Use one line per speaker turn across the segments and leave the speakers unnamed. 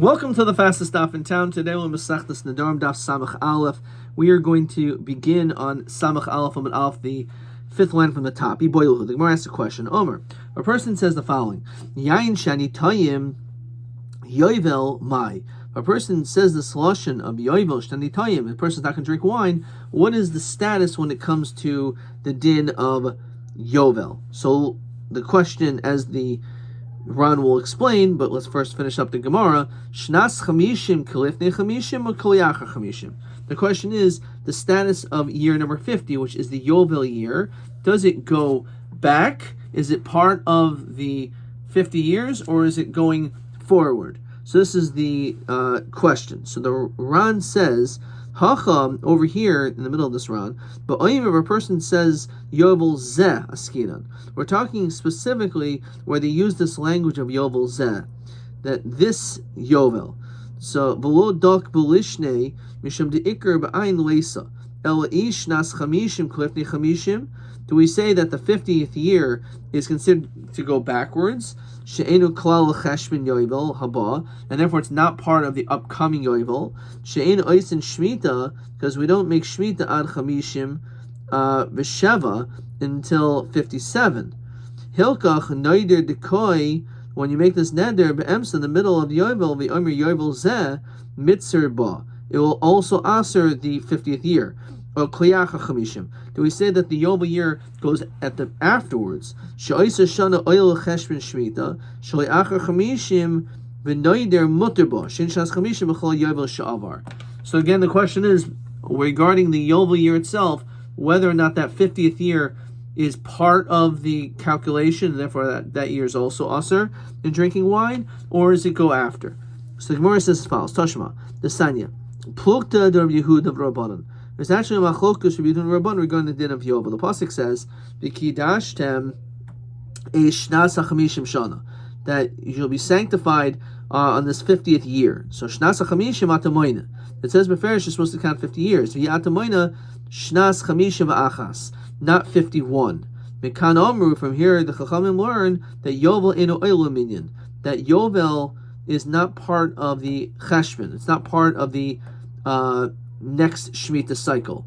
Welcome to the fastest daf in town. Today we'll Masechtas Nedarim daf Samach Aleph. We are going to begin on Samach Aleph Amud Aleph, the fifth line from the top. The Gemara asks a question. Omer, a person says the following: Yain shani tayim yovel mai. A person says the solution of yovel shani tayim. The person's not going to drink wine. What is the status when it comes to the din of yovel? So the question, as the Ron will explain, but let's first finish up the Gemara. Shnas chamishim kalifnei chamishim or kaliachar chamishim. The question is the status of year number 50, which is the Yovel year. Does it go back? Is it part of the 50 years, or is it going forward? So this is the question. So the Ran says, Hacham, over here in the middle of this Ran, but if a person says Yovel zeh askinan, we're talking specifically where they use this language of Yovel zeh, that this Yovel. So v'lo dak b'lishne mishum de'ikr b'ayin leisa el ish nas chamishim klifnei chamishim. Do we say that the 50th year is considered to go backwards? She'enu klal cheshbon yovel haba, and therefore it's not part of the upcoming yovel. She'enu oisen shmita, because we don't make shmita ad chamishim v'sheva until 57. Hilkach noider dekoi, when you make this neder be'emsa in the middle of the yovel, the omer yovel zeh mitzer ba, it will also answer the 50th year. Or kliyacha chamishim. Do we say that the Yovel year goes at the afterwards? She'oisa shana oil cheshbon shmita shliachar chamishim v'noider muterba shinshas chamishim b'chol Yovel sha'avar. So again, the question is regarding the Yovel year itself, whether or not that 50th year is part of the calculation, and therefore that year is also aser in drinking wine, or does it go after? So the Gemara says as follows: Tashma the Sanya plukta der Yehud of Rabbanan. There's actually a machlokus between Rabban regarding the din of Yovel. The pasuk says, "V'kidashtem shnas hachamishim shana," that you'll be sanctified on this 50th year. So shnas hachamishim atamoina. It says beferish you're supposed to count 50 years. V'yatamoina shnas chamishim v'achas, not 51. Mekan omru, from here the chachamim learn that Yovel eno oil minyan, that Yovel is not part of the cheshbon. It's not part of the next Shemitah cycle,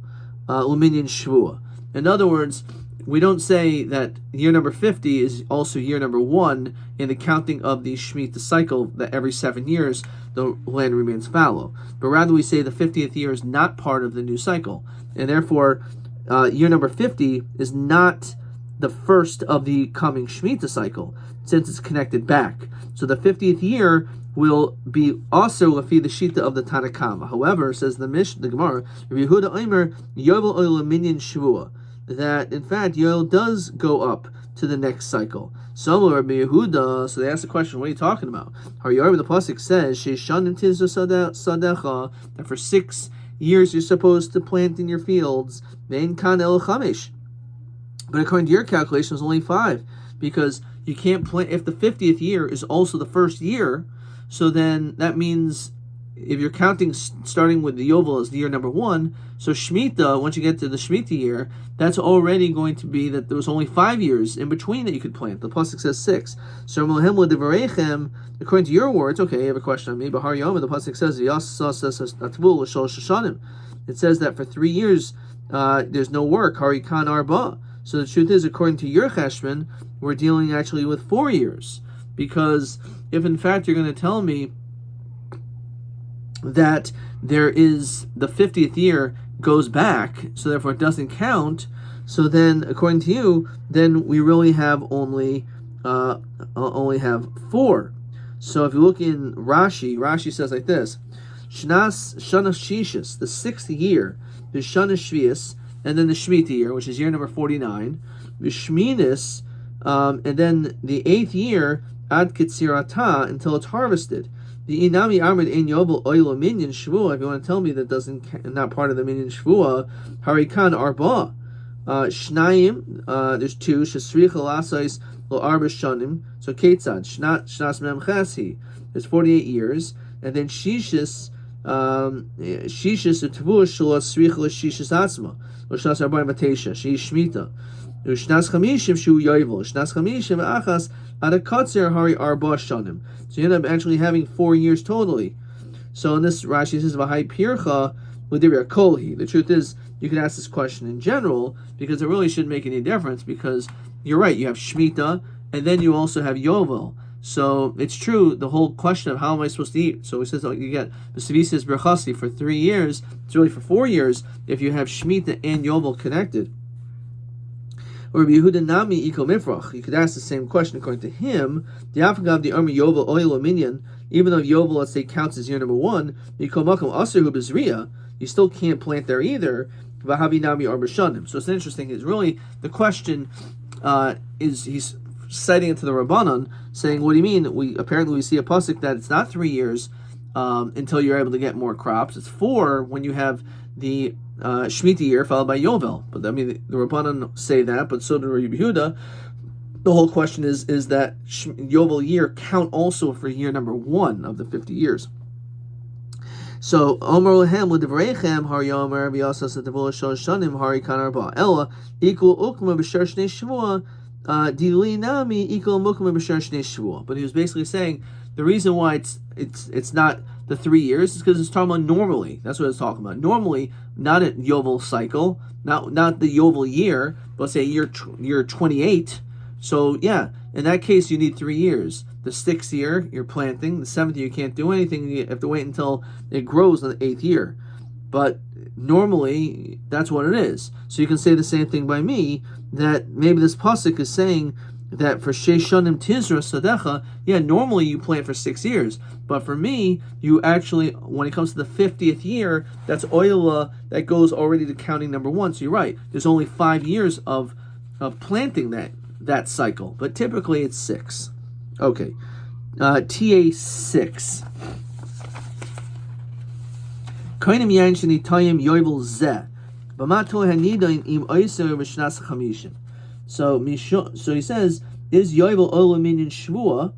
Luminian Shvua. In other words, we don't say that year number 50 is also year number 1 in the counting of the Shemitah cycle, that every 7 years the land remains fallow. But rather we say the 50th year is not part of the new cycle. And therefore, year number 50 is not the first of the coming Shemitah cycle, since it's connected back. So the 50th year will be also lafi the shita of the Tanakama. However, says the Gemara, Yehuda Omer Yovel Oil Minyan Shvua, that in fact Yovel does go up to the next cycle. So Rabbi Yehuda, so they ask the question, what are you talking about? Hariyar, the pasuk says Sheishanim Tizu Sadecha, that for 6 years you're supposed to plant in your fields. Vein Kan El Chamesh. But according to your calculation, it's only 5, because you can't plant if the 50th year is also the first year. So then that means if you're counting starting with the Yovel as the year number 1, so Shemitah, once you get to the Shemitah year, that's already going to be that there was only 5 years in between that you could plant. The pasuk says 6. So according to your words, okay, you have a question on me, but Yomi, the pasuk says it says that for 3 years there's no work. Harikan arba. So the truth is, according to your cheshbon, we're dealing actually with 4 years. Because if in fact you're going to tell me that there is the 50th year goes back, so therefore it doesn't count, so then according to you, then we really have only have 4. So if you look in Rashi says like this: Shnas Shana Shishis, the 6th year, the Shana Shvius, and then the Shemitah year, which is year number 49, the Shminis, and then the 8th year, ad kitzirata, until it's harvested. The inami armid ein yovel oil minyan shvua. If you want to tell me that doesn't not part of the minyan shvua, harikan arba shnayim. There's 2 shesricha lasais lo arba shanim. So ketzad shnas mem chasi. There's 48 years, and then shishis utvu shlo sricha shishis atzma lo shnas arba'im batesha she shmita. Ushnas chamishim shu yovel. Ushnas chamishim achas ad katzer hari arba shanim. So you end up actually having 4 years totally. So in this Rashi says v'hai pircha l'divrei kolhi. The truth is, you can ask this question in general because it really shouldn't make any difference, because you're right, you have Shemitah and then you also have Yovel. So it's true, the whole question of how am I supposed to eat. So he says, you get the Sevisis Berchasi for 3 years. It's really for 4 years if you have Shemitah and Yovel connected. Or Yehuda Nami Iko Mifrach. You could ask the same question according to him. The Afagav the Army Yovel Oil Minyan, even though Yovel, let's say, counts as year number 1, Iko Makam Aser Hu Bezriya, you still can't plant there either. Vahavi Nami Arba Shanim. So it's interesting. It's really the question is he's citing it to the Rabbanan, saying, what do you mean? We see a pasuk that it's not 3 years until you're able to get more crops. It's 4 when you have the Shemitah year followed by Yovel. But I mean, the Rabbanan say that, but so did Rabbi Yehuda. The whole question is that Yovel year count also for year number 1 of the 50 years. So Omer Lehem L'Divreichem Har Yomer V'Yasas L'Divol Shosh Shanim Hari Kanar Ba Ella Equal Ukma B'Shar Shnei Shavua Dili Nami Equal Mukma B'Shar Shnei Shavua. But he was basically saying the reason why it's not the 3 years is because it's talking about normally. That's what it's talking about. Normally, not a Yovel cycle, not the Yovel year, but let's say year 28. So yeah, in that case you need 3 years. The 6th year you're planting, the 7th year you can't do anything. You have to wait until it grows in the 8th year. But normally that's what it is. So you can say the same thing by me, that maybe this pasuk is saying that for Sheishanim Tizra Sadecha, yeah, normally you plant for 6 years. But for me, you actually, when it comes to the 50th year, that's Oila, that goes already to counting number 1. So you're right, there's only 5 years of planting that cycle. But typically it's 6. Okay. TA 6. Kainim yain shenitayim yovel zeh. B'mato hanidain im oiser v'shnas chamishim. So he says, is yovel ola minyan shvua?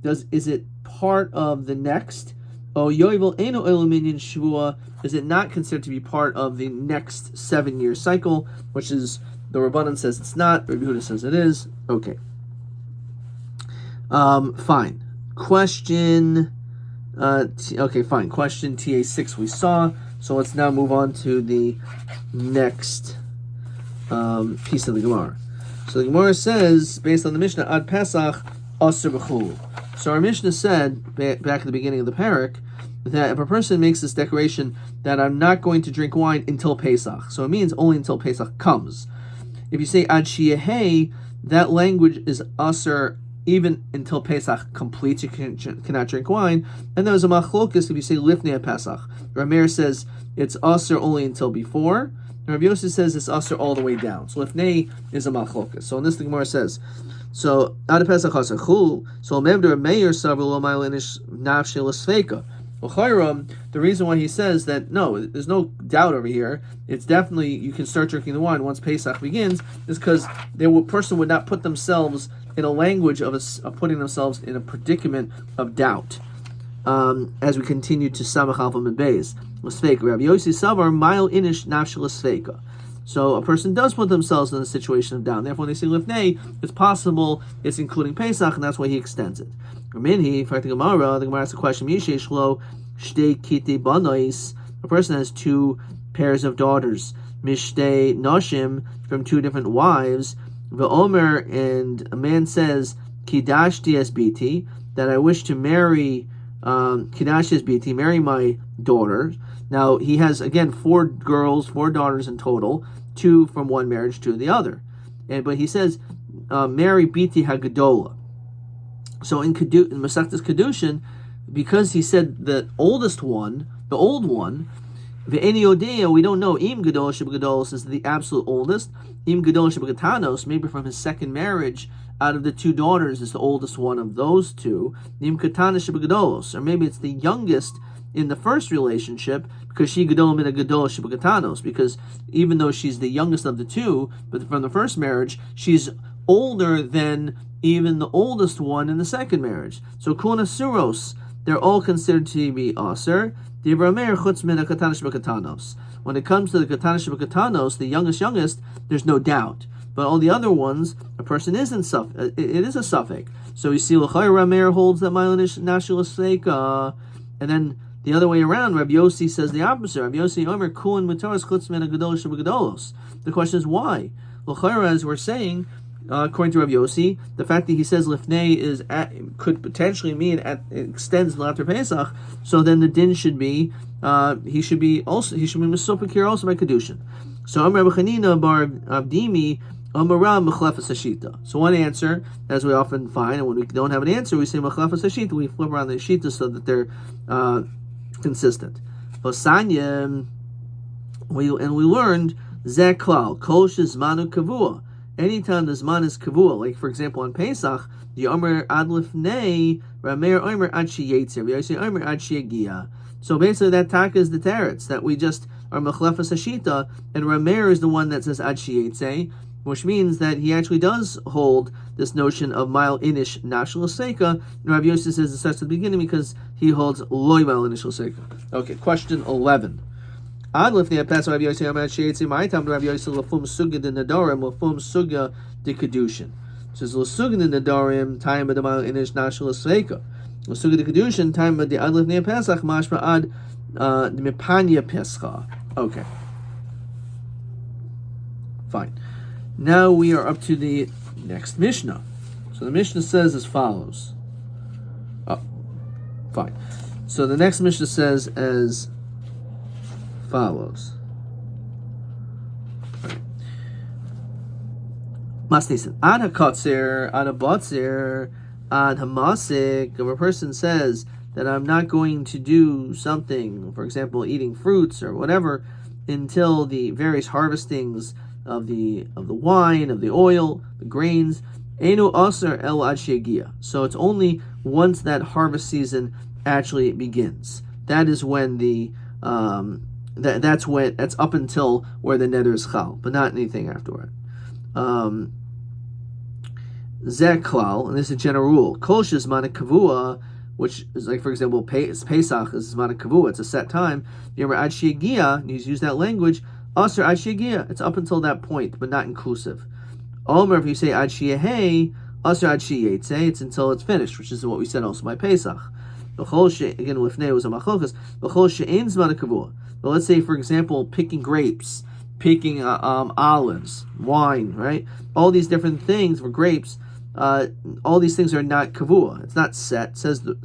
Is it part of the next? O yovel eno ola minyan shvua? Is it not considered to be part of the next 7-year cycle? Which is, the Rabbanan says it's not. Rabbi Yehuda says it is. Okay. Fine. Question. Okay, fine. Question TA6 we saw. So let's now move on to the next piece of the Gemara. So the Gemara says, based on the Mishnah, Ad Pesach Aser B'chul. So our Mishnah said back at the beginning of the parak that if a person makes this declaration that I'm not going to drink wine until Pesach, so it means only until Pesach comes. If you say Ad Shiyehei, that language is Aser even until Pesach completes, you cannot drink wine. And there's a machlokus if you say Lifnei Pesach. Rameir says it's Aser only until before. And Rabbi Yossi says it's Aser all the way down. So Lifnei is a machlokus. So in this, the Gemara says, so Ad Pesach Aser Chul. So Memder Meir Savul Omailinish Nafshel Sfeika. The reason why he says that, no, there's no doubt over here, it's definitely, you can start drinking the wine once Pesach begins, is because person would not put themselves in a language of putting themselves in a predicament of doubt. As we continue to Samach Alpha and Beis. Rabbi Yossi Savar, Mile Inish Nafshel Sfeika. So a person does put themselves in a situation of doubt. Therefore, when they say Lifnei, it's possible it's including Pesach, and that's why he extends it. Minhi, in fact, the Gemara asks a question, Yisheshlo Shtei Kite Banais. A person has 2 pairs of daughters. Mishtei Nashim, from 2 different wives. V'omer, and a man says, Kidashti es biti, that I wish to marry, Kidashti es biti, marry my daughter. Now, he has, again, 4 daughters in total, 2 from one marriage, 2 the other. But he says, marry biti hagadola. So in Masechtas Kedushin, because he said the oldest one, the old one, Ve'eni Odea, we don't know, Im Gadol Shebagadolos is the absolute oldest, Im Gadol Shebagatanos, maybe from his second marriage, out of the 2 daughters is the oldest one of those 2, Im Katana Shebagadolos, or maybe it's the youngest in the first relationship, because she Gadol Mina Gadol Shebagatanos, because even though she's the youngest of the 2, but from the first marriage, she's older than even the oldest one in the second marriage. So Kuna Suros, they're all considered to be Aser. When it comes to the Katana Shebakatanos, the youngest, there's no doubt. But all the other ones, a person isn't suffix. It is a suffix. So you see, L'chayr Rameir holds that Ma'il Nashil Seika, and then the other way around, Rabbi Yossi says the opposite. Rabbi Yossi Omer Kuan Mutaras Chutz Min HaGadolos Shebegadolos. The question is why? L'chayr, as we're saying, according to Rabbi Yossi, the fact that he says Lifnei could potentially mean extends after Pesach. So then the din should be he should be Mesopik here also by Kedushin. So Rabbi Chanina bar Abdimi Amarav Mechlefas Hashita. So one answer, as we often find, and when we don't have an answer, we say Mechlefas Hashita. We flip around the Hashita so that they're consistent. Osanya, we learned Zeklal Kol Shizmanu Kavua. Anytime the Zman is Kavua, like for example on Pesach, the Omer Ad Lifnei Rameir Omer Ad Sheyetzer, V'Yosei Omer Ad Sheyagia. So basically that taka is the teretz that we just are Mechlefas Hashita, and Rameir is the one that says Ad Sheyetzer, which means that he actually does hold this notion of Ma'il Inish Nashil Seika. And Rabbi Yossi says it starts at the beginning because he holds Loy Ma'il Inish Seika. Okay, question 11. Ad Lifnei Pesach Rabbi Yossi Amad Sheyetzi Ma'atam Rabbi Yossi Lafum Sugya de Nedarim Lafum Sugya de Kedushin. So it's L'Sugya de Nedarim time of the Ma'il Inish Nashil Seika. L'Sugya de Kedushin time of the Ad Lifnei Pesach Mashma Ad the Mipanya Pescha. Okay, fine. Now we are up to the next Mishnah. So the Mishnah says as follows. Oh, fine. So the next Mishnah says as follows. Masnisen. Ad hakotzer, ad habatzer, ad hamasik. If a person says that I'm not going to do something, for example, eating fruits or whatever, until the various harvestings of the wine, of the oil, the grains, Einu Aser El Ad Shegia. So it's only once that harvest season actually begins. That is when the that's up until where the neder is chal, but not anything afterward. Zeh klal, and this is a general rule. Kol shezman kavua, which is like, for example, Pesach is zman kavua. It's a set time. Yomer Ad Shegia, you use that language. Aser Ad Shegia, it's up until that point, but not inclusive. Omer, if you say Ad Sheyehei, Aser Ad Sheyetze, it's until it's finished, which is what we said also by Pesach. Again, Lifnei was a machlokas. But let's say, for example, picking grapes, picking olives, wine, right? All these different things for grapes. All these things are not kavua. It's not set. Says the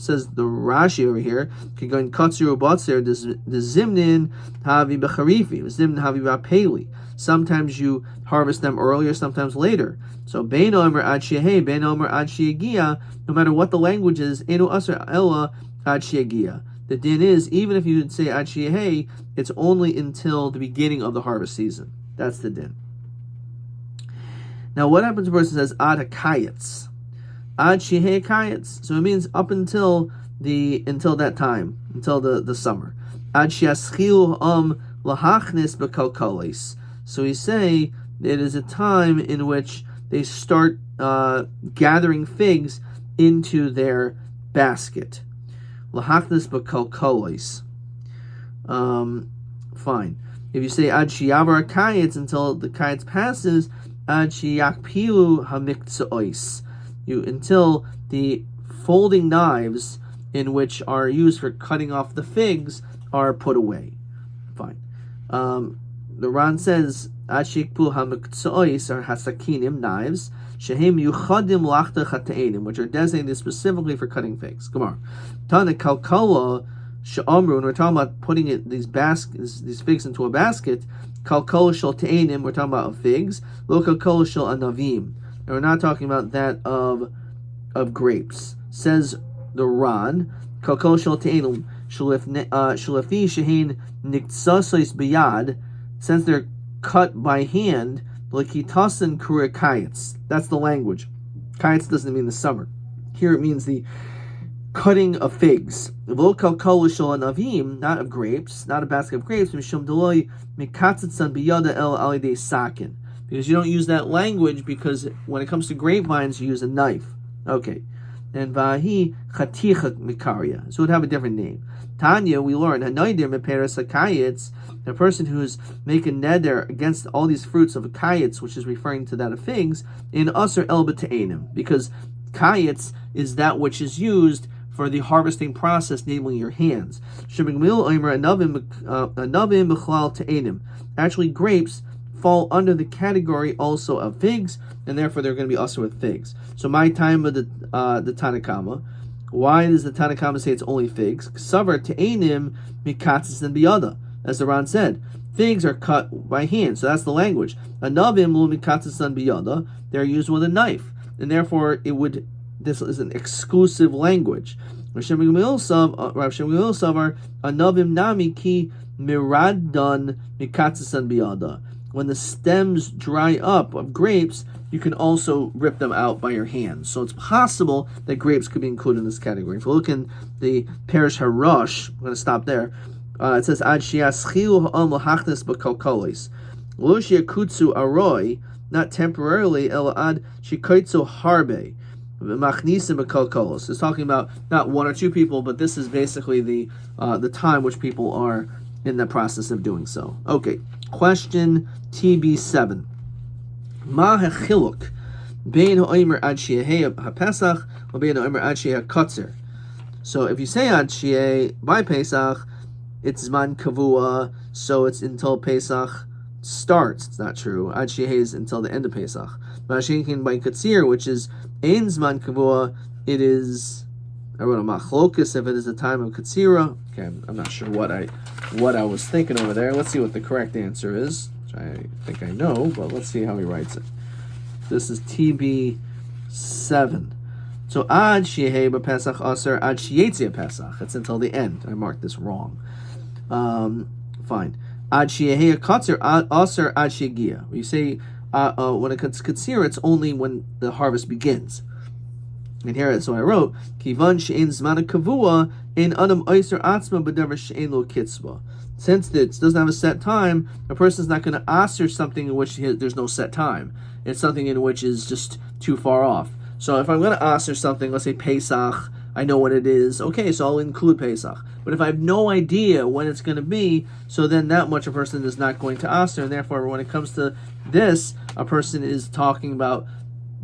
Rashi over here. Going katsir ubatzer the zimnin havi becharifi, zimnin havi bapeli. Sometimes you harvest them earlier, sometimes later. So bein omer ad shehei, bein omer ad sheyagia. No matter what the language is, enu aser ella ad sheyagia. The din is, even if you would say ad shehei, it's only until the beginning of the harvest season. That's the din. Now, what happens if a person says ad hakayetz? Ad shehei kayetz. So it means up until that time, until the summer. Ad sheyaschil lahachnis bekalkalis. So we say it is a time in which they start gathering figs into their basket. Lahachnis bekalkalis. Fine. If you say ad sheyavar kayetz, until the kayetz passes, ad sheyakpilu hamiktsa'os, until the folding knives in which are used for cutting off the figs are put away. Fine. The Ran says ad sheyakpilu hamiktsa'os are hasakinim, knives, shehem yuchadim lachta chateinim, which are designated specifically for cutting figs. Gemara. Tana kalkala she'amru, and we're talking about putting these figs into a basket. Kalkala shel te'enim, we're talking about figs. Lo kalkala shel anavim, and we're not talking about that of grapes. Says the Ran, kalkala shel te'enim shelafi shehin niktsasais biyad, since they're cut by hand, lekitasen kura kayetz. That's the language. Kayetz doesn't mean the summer. Here it means the cutting of figs. Lo kalkala shel anavim, not of grapes, not a basket of grapes. Mishum deloi mikatzitsan biyada el alidei sakin, because you don't use that language, because when it comes to grapevines you use a knife. Okay, and vahi chaticha mikaria, so it would have a different name. Tanya, we learn hanoidir meperes hakayetz The person who's making neder against all these fruits of kayetz, which is referring to that of figs, in aser el b'te'enim, because kayetz is that which is used for the harvesting process, namely your hands. Actually, grapes fall under the category also of figs, and therefore they're going to be also with figs. So my time of the Tanakama. Why does the Tanakama say it's only figs? Ksavar te'enim mikatzis and biyada, as the Ran said. Figs are cut by hand, so that's the language. Anavim lu mikatzis and biyada, they're used with a knife, and therefore this is an exclusive language. Rav Shmuel Savar anavim nami ki miradan mikatzis and biyada. When the stems dry up of grapes, you can also rip them out by your hands. So it's possible that grapes could be included in this category. If we look in the Perish Harosh, I'm going to stop there. It says, Ad shiaschilu ha'am l'hachnes b'kalkolis. Lo shiakutsu aroi, not temporarily, el ad shikaitzu harbe. Machnisim b'kalkolis. It's talking about not one or two people, but this is basically the time which people are in the process of doing so. Okay, question TB7. Ma hechiluk bein ha'omer ad she'eh ha'pesach or bein ha'omer ad she'eh ha'kotzer. So if you say ad she'eh by Pesach, it's zman kavua, so it's until Pesach starts. It's not true. Ad she'eh is until the end of Pesach. Ma'ashenkin by katzir, which is ein zman kavua, it is, I wrote a machlokus if it is the time of katzira. Okay, I'm not sure what I was thinking over there. Let's see what the correct answer is. I think I know, but let's see how he writes it. This is TB7. So ad shehei b'Pesach aser ad sheyetzi Pesach. It's until the end. I marked this wrong. Fine. Ad shehei katzer aser ad shegia. You say when it comes to katzir, it's only when the harvest begins. And here, so I wrote kivan she'en zman kavua in adam oiser atzma b'davar she'en lo kitzba. Since it doesn't have a set time, a person's not going to aser something in which there's no set time. It's something in which is just too far off. So if I'm going to aser something, let's say Pesach, I know what it is. Okay, so I'll include Pesach. But if I have no idea when it's going to be, so then that much a person is not going to aser. And therefore, when it comes to this, a person is talking about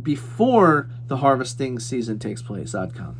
before the harvesting season takes place. Adkan.